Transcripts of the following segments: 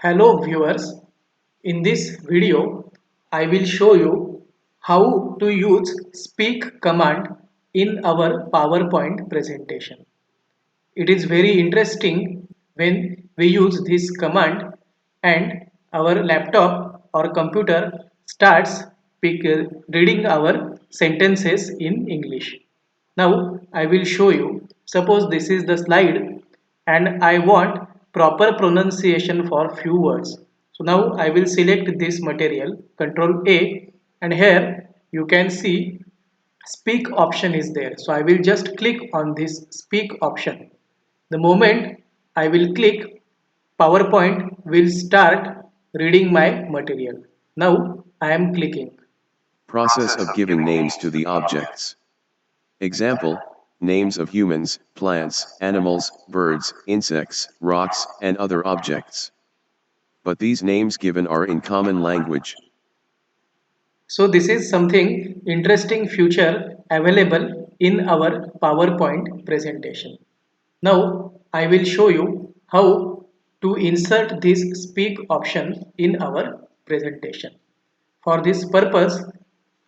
Hello viewers, in this video I will show you how to use speak command in our PowerPoint presentation. It is very interesting when we use this command and our laptop or computer starts reading our sentences in English. Now I will show you. Suppose this is the slide and I want proper pronunciation for few words. So now I will select this material, Control A, and here you can see speak option is there. So I will just click on this speak option. The moment I will click, PowerPoint will start reading my material. Now I am clicking. Process of giving names to the objects. Example, names of humans, plants, animals, birds, insects, rocks, and other objects. But these names given are in common language. So this is something interesting feature available in our PowerPoint presentation. Now I will show you how to insert this speak option in our presentation. For this purpose,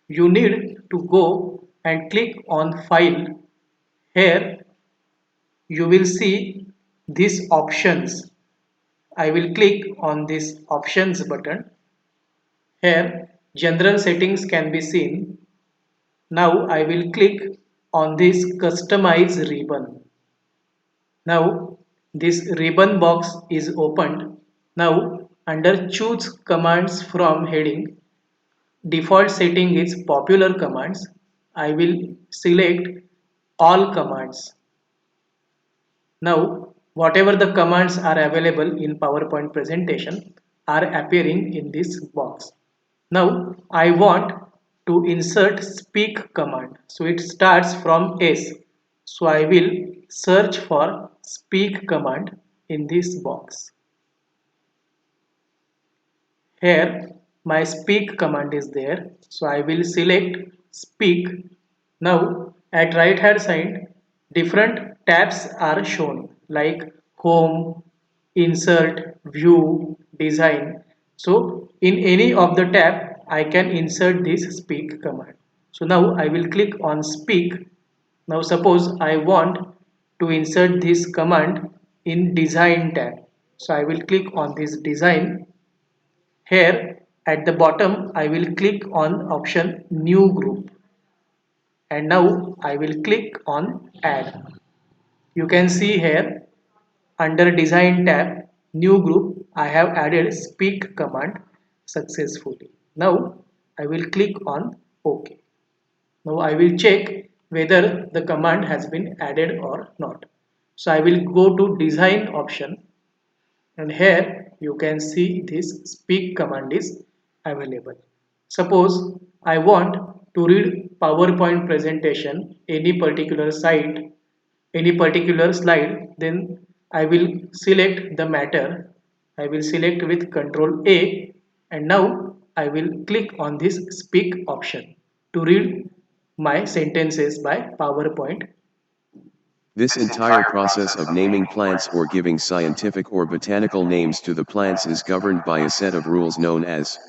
you need to go and click on file. Here you will see these options. I will click on this options button. Here general settings can be seen. Now I will click on this customize ribbon. Now this ribbon box is opened. Now under choose commands from heading, default setting is popular commands. I will select all commands. Now whatever the commands are available in PowerPoint presentation are appearing in this box. Now I want to insert speak command. So it starts from S. So I will search for speak command in this box. Here my speak command is there. So I will select speak. Now at right hand side different tabs are shown like home, insert, view, design. So in any of the tab I can insert this speak command. So now I will click on speak. Now suppose I want to insert this command in design tab. So I will click on this design. Here at the bottom I will click on option new group and now I will click on add. You can see here under design tab new group I have added speak command successfully. Now I will click on OK. Now I will check whether the command has been added or not. So I will go to design option and here you can see this speak command is available. Suppose I want to read PowerPoint presentation any particular site, any particular slide, then I will select the matter. I will select with Control A and now I will click on this speak option to read my sentences by PowerPoint. This entire process of naming plants or giving scientific or botanical names to the plants is governed by a set of rules known as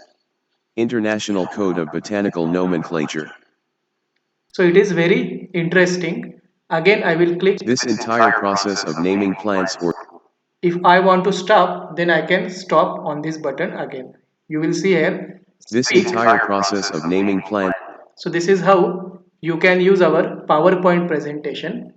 International Code of Botanical Nomenclature. So it is very interesting. Again, I will click. This entire process of naming plants or If I want to stop, then I can stop on this button again. You will see here. this Speak. entire process of naming plants. So this is how you can use our PowerPoint presentation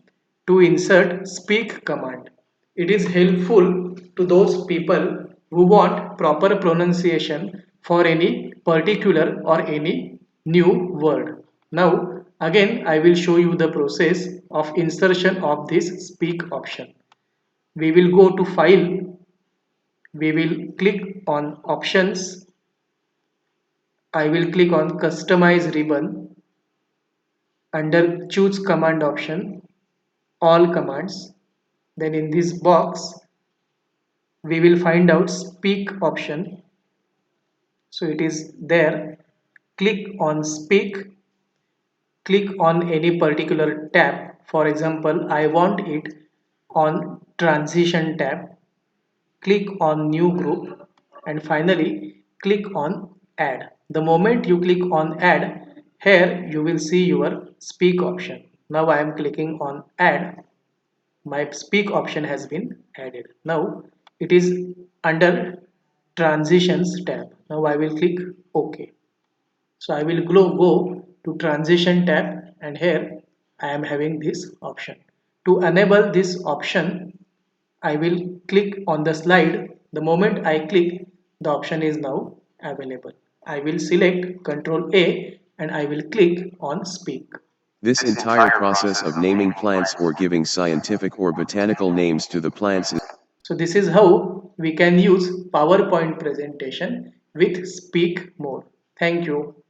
to insert speak command. It is helpful to those people who want proper pronunciation for any particular or any new word. Now again I will show you the process of insertion of this speak option. We will go to file, we will click on options, I will click on customize ribbon. Under choose command option, all commands, then in this box we will find out speak option. So it is there. Click on speak, click on any particular tab. For example, I want it on transition tab. Click on new group and finally click on add. The moment you click on add, here you will see your speak option. Now I am clicking on add. My speak option has been added. Now it is under transitions tab. Now I will click OK. So I will go to transition tab, and here I am having this option. To enable this option, I will click on the slide. The moment I click, the option is now available. I will select Ctrl A and I will click on speak. This entire process of naming plants or giving scientific or botanical names to the plants is So this is how we can use PowerPoint presentation with speak mode. Thank you.